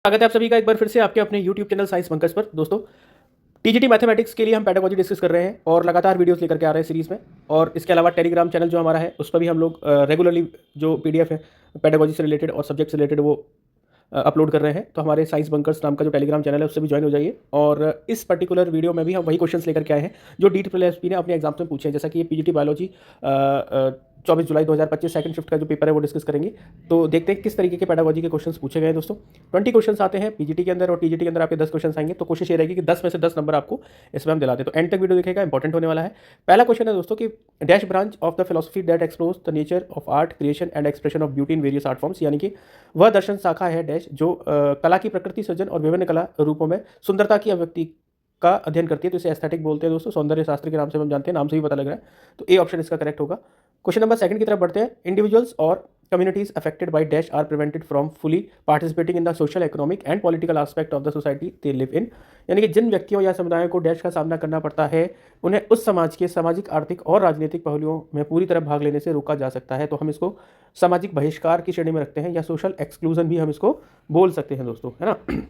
स्वागत है आप सभी का एक बार फिर से आपके अपने YouTube चैनल साइंस बंकर्स पर। दोस्तों, टीजीटी मैथमेटिक्स के लिए हम पेडागोजी डिस्कस कर रहे हैं और लगातार वीडियोस लेकर के आ रहे हैं सीरीज़ में। और इसके अलावा टेलीग्राम चैनल जो हमारा है उस पर भी हम लोग रेगुलरली जो पीडीएफ है पेडागोजी से रिलेटेड और सब्जेक्ट से रिलेटेड वो अपलोड कर रहे हैं। तो हमारे साइंस बंकर्स नाम का जो टेलीग्राम चैनल है उससे भी ज्वाइन हो जाइए। और इस पर्टिकुलर वीडियो में भी हम वही क्वेश्चंस लेकर के आए हैं जो DSSP ने अपने एग्जाम्स में पूछे हैं। जैसा कि ये पीजीटी बायोलॉजी 24 जुलाई 2025 सेकंड शिफ्ट का जो पेपर है वो डिस्कस करेंगे। तो देखते हैं किस तरीके के पेडागोजी के क्वेश्चंस पूछे गए हैं। दोस्तों, 20 क्वेश्चंस आते हैं पीजीटी के अंदर और टीजीटी के अंदर आपके 10 क्वेश्चंस आएंगे। तो कोशिश ये रहेगी कि 10 में से 10 नंबर आपको इसमें हम दिलाते हैं। तो एंड तक वीडियो देखेगा, इंपॉर्टेंट होने वाला है। पहला क्वेश्चन है दोस्तों कि dash branch of the philosophy that explores the nature of art creation and expression of beauty in various art forms, यानी कि वह दर्शन शाखा है डैश जो कला की प्रकृति, सृजन और विभिन्न कला रूपों में सुंदरता की अभिव्यक्ति का अध्ययन करती है। तो इसे एस्थेटिक बोलते हैं दोस्तों, सौंदर्य शास्त्र के नाम से हम जानते हैं, नाम से ही पता लग रहा है। तो ए ऑप्शन इसका करेक्ट होगा। क्वेश्चन नंबर सेकंड की तरफ बढ़ते हैं। इंडिविजुअल्स और communities affected by dash are prevented from fully participating in the social, economic and political aspect of the society they live in, यानी कि जिन व्यक्तियों या समुदायों को डैश का सामना करना पड़ता है उन्हें उस समाज के सामाजिक, आर्थिक और राजनीतिक पहलुओं में पूरी तरह भाग लेने से रोका जा सकता है। तो हम इसको सामाजिक बहिष्कार की श्रेणी में रखते हैं या सोशल एक्सक्लूजन भी हम इसको बोल सकते हैं दोस्तों, है ना।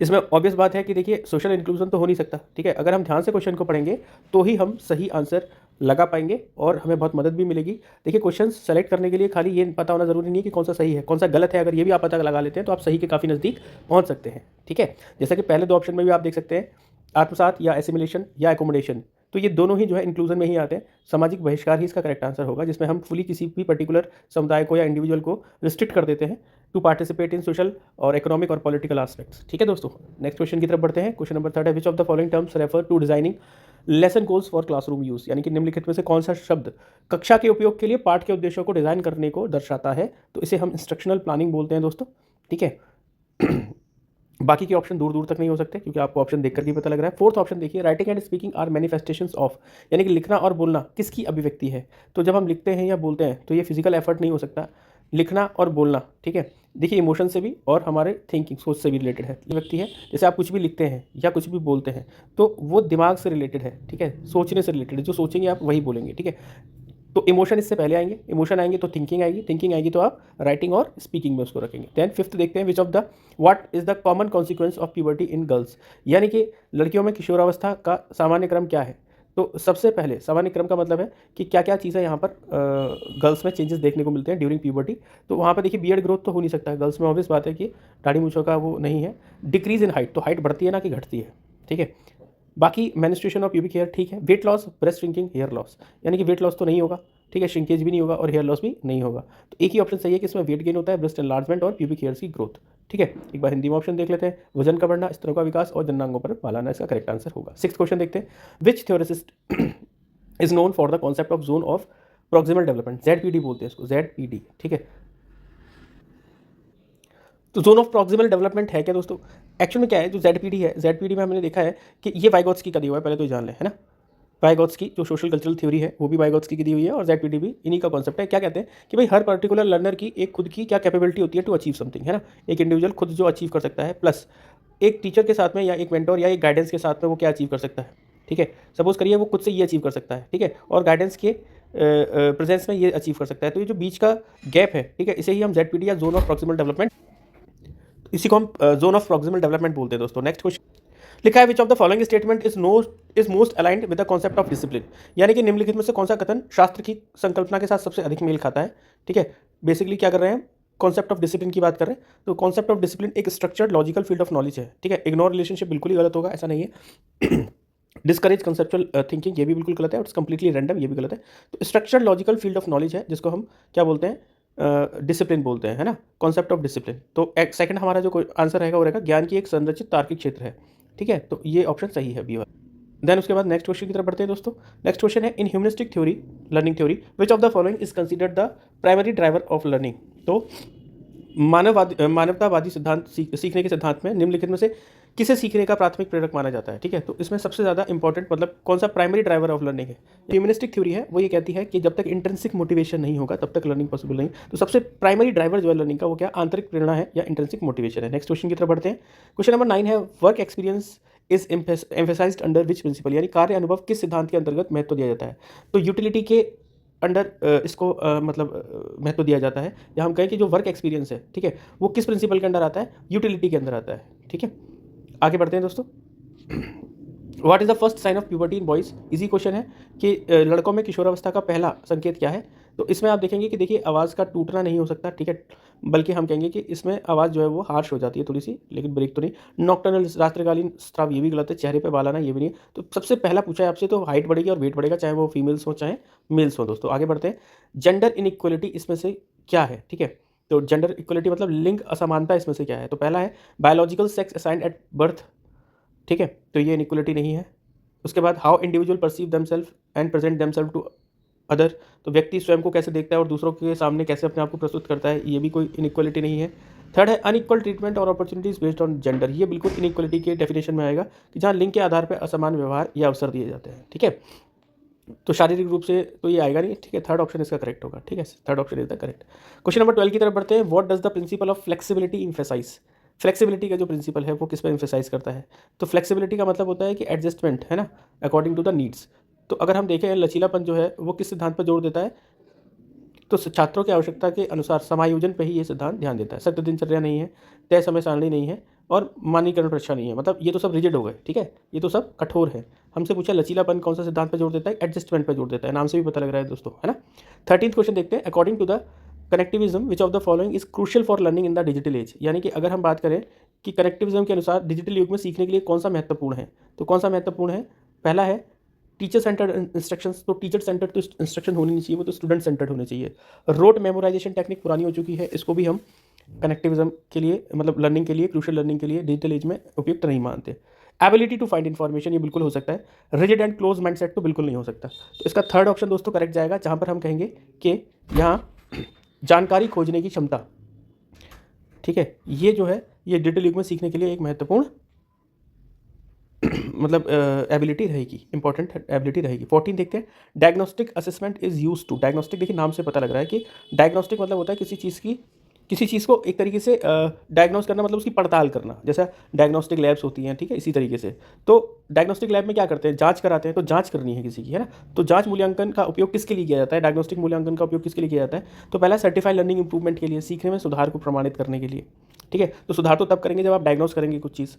इसमें ऑब्वियस बात है कि देखिए सोशल इंक्लूजन तो हो नहीं सकता, ठीक है। अगर हम ध्यान से क्वेश्चन को पढ़ेंगे तो ही हम सही आंसर लगा पाएंगे और हमें बहुत मदद भी मिलेगी। देखिए, क्वेश्चन सेलेक्ट करने के लिए खाली ये पता होना जरूरी नहीं है कि कौन सा सही है कौन सा गलत है। अगर ये भी आप पता लगा लेते हैं तो आप सही के काफ़ी नज़दीक पहुंच सकते हैं, ठीक है। जैसा कि पहले दो ऑप्शन में भी आप देख सकते हैं, आत्मसात या एसिमिलेशन या एकोमोडेशन, तो ये दोनों ही जो है इंक्लूजन में ही आते हैं। सामाजिक बहिष्कार ही इसका करेक्ट आंसर होगा, जिसमें हम फुली किसी भी पर्टिकुलर समुदाय को या इंडिविजुअल को रिस्ट्रिक्ट कर देते हैं टू पार्टिसिपेट इन सोशल और इकोनॉमिक और पॉलिटिकल एस्पेक्ट्स, ठीक है दोस्तों। नेक्स्ट क्वेश्चन की तरफ बढ़ते हैं। क्वेश्चन नंबर थर्ड है, which of the following terms refer to designing lesson goals for classroom use, यानी कि निम्नलिखित में से कौन सा शब्द कक्षा के उपयोग के लिए पाठ के उद्देश्यों को डिजाइन करने को दर्शाता है। तो इसे हम इंस्ट्रक्शनल प्लानिंग बोलते हैं दोस्तों, ठीक है। बाकी के ऑप्शन दूर दूर तक नहीं हो सकते क्योंकि आपको ऑप्शन देखकर भी पता लग रहा है। फोर्थ ऑप्शन देखिए, writing and speaking are manifestations of, यानी कि लिखना और बोलना किसकी अभिव्यक्ति है। तो जब हम लिखते हैं या बोलते हैं तो ये फिजिकल एफर्ट नहीं हो सकता, लिखना और बोलना, ठीक है। देखिए, इमोशन से भी और हमारे थिंकिंग, सोच से भी रिलेटेड है। व्यक्ति है, जैसे आप कुछ भी लिखते हैं या कुछ भी बोलते हैं तो वो दिमाग से रिलेटेड है, ठीक है, सोचने से रिलेटेड है। जो सोचेंगे आप वही बोलेंगे, ठीक है। तो इमोशन इससे पहले आएंगे, इमोशन आएंगे तो थिंकिंग आएगी, थिंकिंग आएगी तो आप राइटिंग और स्पीकिंग में उसको रखेंगे। देन फिफ्थ देखते हैं, विच of the what is the common consequence of puberty in girls, यानी कि लड़कियों में किशोरावस्था का सामान्य क्रम क्या है। तो सबसे पहले सामान्य क्रम का मतलब है कि क्या क्या चीज़ें यहाँ पर गर्ल्स में चेंजेस देखने को मिलते हैं ड्यूरिंग प्यूबर्टी। तो वहाँ पर देखिए बियर्ड ग्रोथ तो हो नहीं सकता है गर्ल्स में, ऑब्वियस बात है कि दाढ़ी मूंछों का वो नहीं है। डिक्रीज इन हाइट, तो हाइट बढ़ती है ना कि घटती है, ठीक है। बाकी मेनिस्ट्रेशन और प्यूबिक हेयर, ठीक है। Weight loss, breast shrinking, hair loss, यानी कि वेट लॉस तो नहीं होगा, ठीक है, श्रिंकेज भी नहीं होगा और हेयर लॉस भी नहीं होगा। तो एक ही ऑप्शन सही है कि इसमें वेट गेन होता है, ब्रेस्ट एनलार्जमेंट और प्यूबिक हेयर्स की ग्रोथ, ठीक है। एक बार हिंदी में ऑप्शन देख लेते हैं, वजन का बढ़ना, स्तनों का विकास और जननांगों पर बाल आना, इसका करेक्ट आंसर होगा। सिक्स क्वेश्चन देखते हैं, which theorist is known for the concept of zone of proximal development, ZPD बोलते हैं इसको, ZPD, ठीक है। तो जोन ऑफ प्रॉक्सिमल डेवलपमेंट है क्या दोस्तों? एक्चुअल में क्या है, जो ZPD है, ZPD में हमने देखा है कि ये वाइगोत्स्की का दिया हुआ है, पहले तो जान लें, है ना। वाइगोत्स्की जो सोशल कल्चरल थ्योरी है वो भी वाइगोत्स्की की दी हुई है और ZPD भी इन्हीं का कॉन्सेप्ट है। क्या कहते हैं कि भाई हर पर्टिकुलर लर्नर की एक खुद की क्या कैपेबिलिटी होती है टू अचीव समथिंग, है ना। एक इंडिविजुअल खुद जो अचीव कर सकता है प्लस एक टीचर के साथ में या एक मेंटोर या एक गाइडेंस के साथ में वो क्या अचीव कर सकता है, ठीक है। सपोज करिए वो खुद से ये अचीव कर सकता है, ठीक है, और गाइडेंस के प्रेजेंस में ये अचीव कर सकता है। तो ये जो बीच का गैप है, ठीक है, इसे ही हम ZPD या जोन ऑफ प्रॉक्सिमल डेवलपमेंट, इसी को हम जोन ऑफ प्रॉक्सिमल डेवलपमेंट बोलते हैं दोस्तों। नेक्स्ट क्वेश्चन लिखा है, which of the following statement is most aligned with the concept of discipline, यानी कि निम्नलिखित में से कौन सा कथन शास्त्र की संकल्पना के साथ सबसे अधिक मेल खाता है, ठीक है। बेसिकली क्या कर रहे हैं, कॉन्सेप्ट ऑफ डिसिप्लिन की बात कर रहे हैं। तो कॉन्सेप्ट ऑफ डिसिप्लिन एक structured logical field of knowledge है, ठीक है। इग्नोर रिलेशनशिप बिल्कुल ही गलत होगा, ऐसा नहीं है। डिस्करेज कंसेप्चुअल थिंकिंग, ये भी बिल्कुल गलत है और कंप्लीटली रैंडम, ये भी गलत है। तो structured logical field of knowledge है जिसको हम क्या बोलते हैं, डिसिप्लिन बोलते हैं, है ना, कॉन्सेप्ट ऑफ डिसिप्लिन। तो सेकंड हमारा जो आंसर रहेगा वो रहेगा ज्ञान की एक संरचित तार्किक क्षेत्र है, ठीक है। तो ये ऑप्शन सही है, बी वाला। देन उसके बाद नेक्स्ट क्वेश्चन की तरफ बढ़ते हैं दोस्तों। नेक्स्ट क्वेश्चन है, in humanistic theory, learning theory, which of the following is considered the primary driver of learning. तो मानवतावादी सिद्धांत, सीखने के सिद्धांत में निम्नलिखित में से किसे सीखने का प्राथमिक प्रेरक माना जाता है, ठीक है। तो इसमें सबसे ज़्यादा इंपॉर्टेंट मतलब कौन सा प्राइमरी ड्राइवर ऑफ लर्निंग है। ह्यूमनिस्टिक थ्योरी है वो ये कहती है कि जब तक इंट्रिंसिक मोटिवेशन नहीं होगा तब तक लर्निंग पॉसिबल नहीं। तो सबसे प्राइमरी ड्राइवर जो है लर्निंग का वो क्या, आंतरिक प्रेरणा है या इंट्रिंसिक मोटिवेशन है। नेक्स्ट क्वेश्चन की तरफ बढ़ते हैं। क्वेश्चन नंबर 9 है, work experience is emphasised under which principle, यानी कार्य अनुभव किस सिद्धांत के अंतर्गत महत्व दिया जाता है। तो यूटिलिटी के अंडर इसको मतलब महत्व दिया जाता है, या हम कहें कि जो वर्क एक्सपीरियंस है, ठीक है, वो किस प्रिंसिपल के अंदर आता है, यूटिलिटी के अंदर आता है, ठीक है। आगे बढ़ते हैं दोस्तों। What is the first sign of puberty in boys, easy question है कि लड़कों में किशोरावस्था का पहला संकेत क्या है। तो इसमें आप देखेंगे कि देखिए आवाज़ का टूटना नहीं हो सकता, ठीक है, बल्कि हम कहेंगे कि इसमें आवाज़ जो है वो हार्श हो जाती है थोड़ी सी, लेकिन ब्रेक तो नहीं। नॉक्टर्नल रात्रिकालीन स्राव, ये भी गलत है। चेहरे पे बाल आना, ये भी नहीं है। तो सबसे पहला पूछा है आपसे, तो हाइट बढ़ेगी और वेट बढ़ेगा, चाहे वो फीमेल्स हो चाहे मेल्स हो। दोस्तों आगे बढ़ते हैं। जेंडर इनइक्वलिटी इसमें से क्या है, ठीक है। तो जेंडर इक्वलिटी मतलब लिंग असमानता इसमें से क्या है। तो पहला है biological sex assigned at birth, ठीक है, तो ये इनइक्वलिटी नहीं है। उसके बाद how individual perceive themselves and present themselves to other, तो व्यक्ति स्वयं को कैसे देखता है और दूसरों के सामने कैसे अपने आप को प्रस्तुत करता है, ये भी कोई इनइक्वलिटी नहीं है। थर्ड है अनइक्वल ट्रीटमेंट और अपॉर्चुनिटीज बेस्ड ऑन जेंडर, ये बिल्कुल इनइक्वलिटी के डेफिनेशन में आएगा कि जहाँ लिंग के आधार पर असमान व्यवहार या अवसर दिए जाते हैं, ठीक है। तो शारीरिक रूप से तो ये आएगा नहीं, ठीक है। थर्ड ऑप्शन इसका करेक्ट होगा, ठीक है, third option is the correct. Question number 12 की तरफ बढ़ते हैं। What does the principle of flexibility emphasise, flexibility का जो प्रिंसिपल है वो किस पर इम्फेसाइज करता है। तो फ्लेक्सिबिलिटी का मतलब होता है कि एडजस्टमेंट, है ना, अकॉर्डिंग टू द नीड्स। तो अगर हम देखें लचीलापन जो है वो किस सिद्धांत पर जोर देता है, तो छात्रों की आवश्यकता के अनुसार समायोजन पर ही ये सिद्धांत ध्यान देता है। सख्त दिनचर्या नहीं है, तय समय सारणी नहीं है, और मानकीकरण परीक्षा नहीं है। मतलब ये तो सब रिजिड हो गए, ठीक है, ये तो सब कठोर है। हमसे पूछा लचीलापन कौन सा सिद्धांत पर जोर देता है, एडजस्टमेंट पर जोर देता है, नाम से भी पता लग रहा है दोस्तों, है ना। 13th क्वेश्चन देखते हैं। According to the connectivism which of the following is crucial for learning in the digital age, यानी कि अगर हम बात करें कि कनेक्टिविज्म के अनुसार डिजिटल युग में सीखने के लिए कौन सा महत्वपूर्ण है, तो कौन सा महत्वपूर्ण है। पहला है टीचर सेंटर्ड इंस्ट्रक्शंस, तो टीचर सेंटर्ड तो इंस्ट्रक्शन होनी नहीं चाहिए, वो तो स्टूडेंट सेंटर्ड होने चाहिए। रोट मेमोराइजेशन टेक्निक पुरानी हो चुकी है, इसको भी हम कनेक्टिविज्म के लिए मतलब लर्निंग के लिए, क्रूशियल लर्निंग के लिए डिजिटल एज में उपयुक्त नहीं मानते। एबिलिटी टू फाइंड इन्फॉर्मेशन, ये बिल्कुल हो सकता है। रिजिड एंड क्लोज माइंडसेट तो बिल्कुल नहीं हो सकता। तो इसका थर्ड ऑप्शन दोस्तों करेक्ट जाएगा, जहाँ पर हम कहेंगे कि यहाँ जानकारी खोजने की क्षमता, ठीक है, ये जो है ये डिजिटल युग में सीखने के लिए एक महत्वपूर्ण मतलब एबिलिटी रहेगी, इंपॉर्टेंट एबिलिटी रहेगी। 14 देखते हैं। Diagnostic assessment is use to, diagnostic देखिए नाम से पता लग रहा है कि डायग्नोस्टिक मतलब होता है किसी चीज़ को एक तरीके से डायग्नोस करना, मतलब उसकी पड़ताल करना, जैसा डायग्नोस्टिक लैब्स होती हैं, ठीक है, इसी तरीके से। तो डायग्नोस्टिक लैब में क्या करते हैं, जांच कराते हैं, तो जांच करनी है किसी की, है ना। तो जांच मूल्यांकन का उपयोग किसके लिए किया जाता है, डायग्नोस्टिक मूल्यांकन का उपयोग किसके लिए किया जाता है। तो पहला सर्टिफाइड लर्निंग इंप्रूवमेंट के लिए, सीखने में सुधार को प्रमाणित करने के लिए, ठीक है। तो सुधार तो तब करेंगे जब आप डायग्नोस करेंगे कुछ चीज़।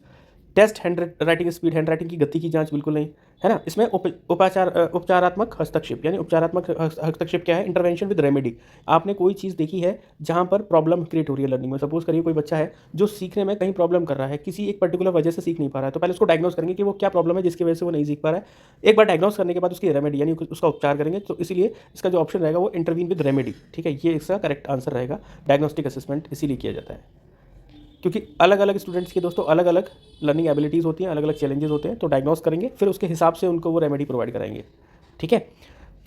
Test handwriting speed, handwriting की गति की जांच बिल्कुल नहीं, है ना। इसमें उपचारात्मक हस्तक्षेप, यानी उपचारात्मक हस्तक्षेप क्या है, इंटरवेंशन विद रेमेडी। आपने कोई चीज़ देखी है जहाँ पर प्रॉब्लम क्रिएट हो रही है लर्निंग में। सपोज करिए कोई बच्चा है जो सीखने में कहीं प्रॉब्लम कर रहा है, किसी एक पर्टिकुलर वजह से सीख नहीं पा रहा है, तो पहले उसको डायग्नोस करेंगे कि वो क्या प्रॉब्लम है जिसकी वजह से वो नहीं सीख पा रहा है। एक बार डायग्नोस करने के बाद उसकी रेमेडी यानी उसका उपचार करेंगे। तो इसीलिए इसका जो ऑप्शन रहेगा वो इंटरवीन विद रेमेडी, ठीक है, ये इसका करेक्ट आंसर रहेगा। डायग्नोस्टिक असेसमेंट इसीलिए किया जाता है क्योंकि अलग अलग स्टूडेंट्स की दोस्तों अलग अलग लर्निंग एबिलिटीज़ होती हैं, अलग अलग चैलेंजेस होते हैं। तो डायग्नोस करेंगे, फिर उसके हिसाब से उनको वो रेमेडी प्रोवाइड कराएंगे, ठीक है।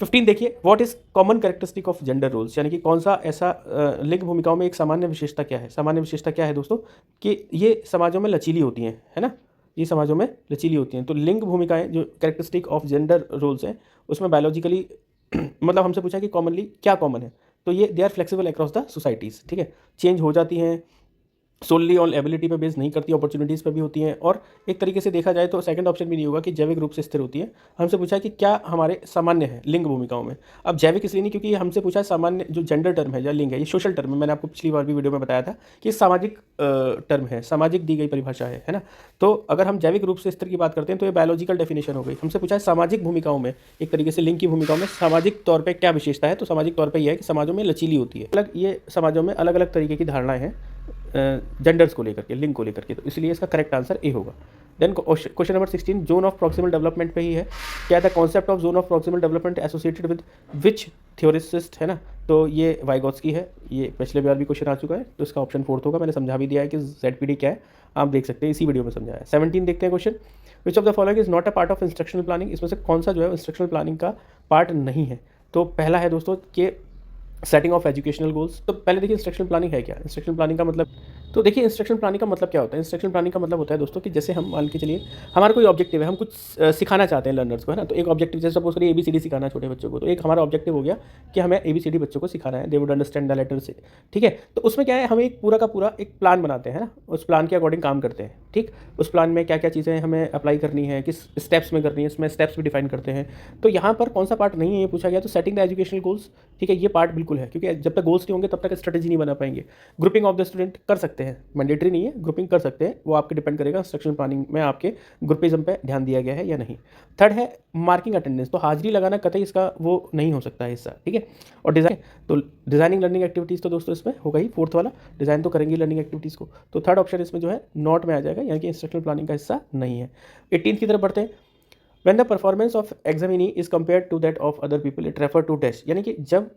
15 देखिए। What is common characteristic of gender roles, यानी कि कौन सा ऐसा लिंग भूमिकाओं में एक सामान्य विशेषता क्या है। सामान्य विशेषता क्या है दोस्तों, कि ये समाजों में लचीली होती हैं, है ना, ये समाजों में लचीली होती हैं। तो लिंग भूमिकाएं जो कैरेक्टरिस्टिक ऑफ जेंडर रोल्स हैं उसमें बायोलॉजिकली मतलब हमसे पूछा कि कॉमनली क्या कॉमन है, तो ये they are flexible across the societies, ठीक है, चेंज हो जाती हैं, सोनली ऑन एबिलिटी पे बेस नहीं करती, अपॉर्चुनिटीज़ पे भी होती हैं। और एक तरीके से देखा जाए तो सेकंड ऑप्शन भी नहीं होगा कि जैविक रूप से स्थिर होती है। हमसे पूछा है कि क्या हमारे सामान्य है लिंग भूमिकाओं में। अब जैविक इसलिए नहीं क्योंकि ये हमसे पूछा है सामान्य जो जेंडर टर्म है या लिंग है, ये सोशल टर्म है। मैंने आपको पिछली बार भी वीडियो में बताया था कि सामाजिक टर्म है, सामाजिक दी गई परिभाषा है ना। तो अगर हम जैविक रूप से स्थिर की बात करते हैं तो ये बायोलॉजिकल डेफिनेशन हो गई। हमसे पूछा है सामाजिक भूमिकाओं में, एक तरीके से लिंग की भूमिकाओं में सामाजिक तौर पर क्या विशेषता है, तो सामाजिक तौर पर यह है कि समाजों में लचीली होती है। अलग ये समाजों में अलग अलग तरीके की धारणाएं हैं जेंडर्स को लेकर के, लिंग को लेकर के, तो इसलिए इसका करेक्ट आंसर ए होगा। Then question number 16 zone of proximal development पे ही है। क्या the concept of zone of proximal development associated with which theorist, है ना। तो ये वाइगोत्स्की है, ये पिछले बार भी क्वेश्चन आ चुका है, तो इसका ऑप्शन 4 होगा। मैंने समझा भी दिया है कि ZPD क्या है, आप देख सकते हैं, इसी वीडियो में समझाया है। 17 देखते हैं question. Which of the following is not a part of instructional planning, इसमें से कौन सा जो है इंस्ट्रक्शनल प्लानिंग का पार्ट नहीं है। तो पहला है दोस्तों कि सेटिंग ऑफ एजुकेशनल गोल्स। तो पहले देखिए इंस्ट्रक्शनल प्लानिंग है क्या। इंस्ट्रक्शनल प्लानिंग का मतलब, तो देखिए इंस्ट्रक्शनल प्लानिंग का मतलब क्या होता है। इंस्ट्रक्शनल प्लानिंग का मतलब होता है दोस्तों कि जैसे हम मान के चलिए हमारा कोई ऑब्जेक्टिव है, हम कुछ सिखाना चाहते हैं लर्नर्स को, है ना। तो एक ऑब्जेक्टिव जैसे सपोज करिए ABCD सिखाना छोटे बच्चों को, तो एक हमारा ऑब्जेक्टिव हो गया कि हमें ABCD बच्चों को सिखाना है, they would understand the letter से, ठीक है। तो उसमें क्या है, हम एक पूरा का पूरा एक प्लान बनाते हैं ना, उस प्लान के अकॉर्डिंग काम करते हैं, ठीक, उस प्लान में क्या क्या चीज़ें हमें अप्लाई करनी है, किस स्टेप्स में करनी है, इसमें स्टेप्स भी डिफाइन करते हैं। तो यहाँ पर कौन सा पार्ट नहीं है ये पूछा गया, तो सेटिंग द एजुकेशनल गोल्स, ठीक है, ये पार्ट बिल्कुल है, क्योंकि जब तक गोल्स नहीं होंगे तब तक स्ट्रेटेजी नहीं बना पाएंगे। ग्रुपिंग ऑफ द स्टूडेंट कर सकते हैं, मैंडेटरी नहीं है, ग्रुपिंग कर सकते हैं, वो आपके डिपेंड करेगा इंस्ट्रक्शन प्लानिंग में आपके ग्रुपिज्म पे ध्यान दिया गया है या नहीं। थर्ड है मार्किंग अटेंडेंस, तो हाजिरी लगाना कतई इसका वो नहीं हो सकता है हिस्सा, ठीक है। और डिज़ाइन, तो डिज़ाइनिंग लर्निंग एक्टिविटीज़ तो दोस्तों इसमें होगा ही, फोर्थ वाला डिज़ाइन तो करेंगे लर्निंग एक्टिविटीज़ को। तो थर्ड ऑप्शन इसमें जो है नॉट में आ जाएगा, यानी कि इंस्ट्रक्शनल प्लानिंग का हिस्सा नहीं है। 18 की तरफ बढ़ते हैं। When the performance of examinee is compared to that of other people it refer to test, यानी कि जब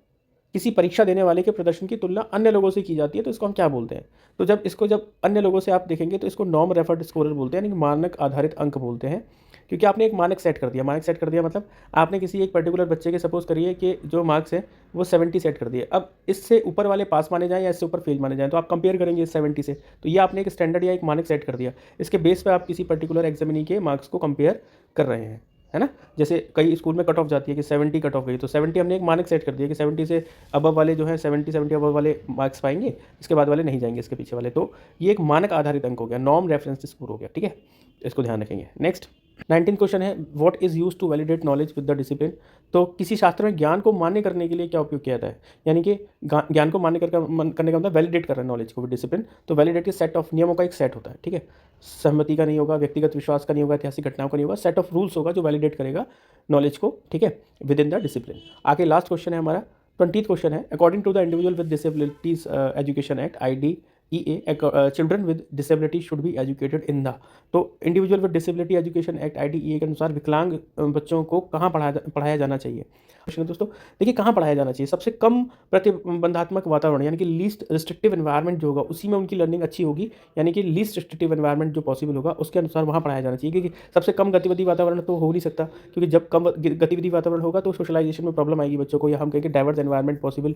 किसी परीक्षा देने वाले के प्रदर्शन की तुलना अन्य लोगों से की जाती है तो इसको हम क्या बोलते हैं। तो जब अन्य लोगों से आप देखेंगे तो इसको नॉर्म रेफर्ड स्कोरर बोलते हैं, यानी कि मानक आधारित अंक बोलते हैं, क्योंकि आपने एक मानक सेट कर दिया। मानक सेट कर दिया मतलब आपने किसी एक पर्टिकुलर बच्चे के सपोज करिए कि जो मार्क्स है वो 70 सेट कर दिए। अब इससे ऊपर वाले पास माने जाएँ या इससे ऊपर फेल माने जाएँ, तो आप कंपेयर करेंगे इस 70 से। तो ये आपने एक स्टैंडर्ड या एक मानक सेट कर दिया, इसके बेस पर आप किसी पर्टिकुलर एग्जामिनी के मार्क्स को कंपेयर कर रहे हैं, है ना। जैसे कई स्कूल में कट ऑफ जाती है कि 70 कट ऑफ गई, तो 70 हमने एक मानक सेट कर दिया कि 70 से अबव वाले जो है 70 अबव वाले मार्क्स पाएंगे, इसके बाद वाले नहीं जाएंगे, इसके पीछे वाले। तो ये एक मानक आधारित अंक हो गया, नॉर्म रेफरेंस स्कोर हो गया, ठीक है, इसको ध्यान रखेंगे। नेक्स्ट 19 क्वेश्चन है, what is use to validate knowledge with the discipline, तो किसी शास्त्र में ज्ञान को मान्य करने के लिए क्या उपयोग किया जाता है, यानी कि ज्ञान को मान्य करने का मतलब वैलिडेट कर रहा है नॉलेज को विद डिसिप्लिन। तो वैलिडेट के सेट ऑफ नियमों का एक सेट होता है, ठीक है, सहमति का नहीं होगा, व्यक्तिगत विश्वास का नहीं होगा, ऐतिहासिक घटनाओं का नहीं होगा, सेट ऑफ रूल्स होगा जो वैलिडेट करेगा नॉलेज को, ठीक है, विद इन द डिसिप्लिन। आगे लास्ट क्वेश्चन है हमारा 20th क्वेश्चन है, according to the individual with disabilities education act IDEA, children with disability should be educated in the, तो individual with disability education act IDEA के अनुसार विकलांग बच्चों को कहाँ पढ़ाया जाना चाहिए। क्वेश्चन है दोस्तों, देखिए कहाँ पढ़ाया जाना चाहिए, सबसे कम प्रतिबंधात्मक वातावरण यानी कि लीस्ट रिस्ट्रिक्टिव एनवायरनमेंट जो होगा उसी में उनकी लर्निंग अच्छी होगी, यानी कि लीस्ट रिस्ट्रिक्टिव एनवायरनमेंट जो पॉसिबल होगा उसके अनुसार वहाँ पढ़ाया जाना चाहिए। क्योंकि सबसे कम गतिविधि वातावरण तो हो नहीं सकता, क्योंकि जब कम गतिविधि वातावरण होगा तो सोशलाइजेशन में प्रॉब्लम आएगी बच्चों को, या हम कहेंगे डाइवर्स एनवायरनमेंट पॉसिबल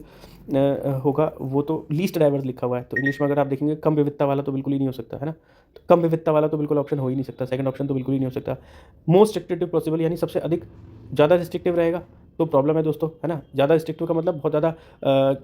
होगा, वो तो लीस्ट डाइवर्स लिखा हुआ है। तो इंग्लिश में अगर आप देखेंगे कम विविधता वाला तो बिल्कुल ही नहीं हो सकता, है ना, तो कम विविधता वाला तो बिल्कुल ऑप्शन हो ही नहीं सकता, सेकंड ऑप्शन तो बिल्कुल ही नहीं हो सकता। मोस्ट रिस्ट्रिक्टिव पॉसिबल, यानी सबसे अधिक ज़्यादा रिस्ट्रिक्टिव रहेगा तो प्रॉब्लम है दोस्तों, है ना। ज़्यादा रिस्ट्रिक्टिव का मतलब बहुत ज़्यादा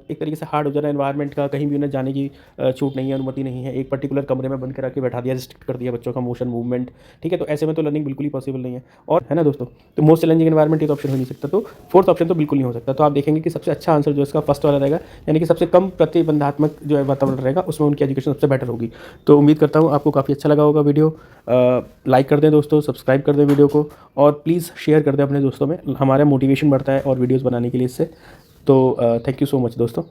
एक तरीके से हार्ड हो जाना एनवायरनमेंट का, कहीं भी उन्हें जाने की छूट नहीं है, अनुमति नहीं है, एक पर्टिकुलर कमरे में बंद करा के बैठा दिया, रिस्ट्रिक्ट कर दिया बच्चों का मोशन मूवमेंट, ठीक है, तो ऐसे में तो लर्निंग बिल्कुल ही पॉसिबल नहीं है। और है ना दोस्तों, तो मोस्ट चैलेंजिंग एनवायरनमेंट ये तो ऑप्शन हो नहीं सकता, तो फोर्थ ऑप्शन तो बिल्कुल नहीं हो सकता। तो आप देखेंगे कि सबसे अच्छा आंसर जो इसका फर्स्ट वाला रहेगा, यानी कि सबसे कम प्रतिबंधात्मक जो है वातावरण रहेगा उसमें उनकी एजुकेशन सबसे बेटर होगी। तो उम्मीद करता हूँ आपको काफ़ी अच्छा लगा होगा वीडियो। लाइक कर दें दोस्तों, सब्सक्राइब कर दें वीडियो को, और प्लीज़ शेयर कर दें अपने दोस्तों में, हमारा मोटिवेशन बढ़ता है और वीडियोज़ बनाने के लिए इससे। तो थैंक यू सो मच दोस्तों।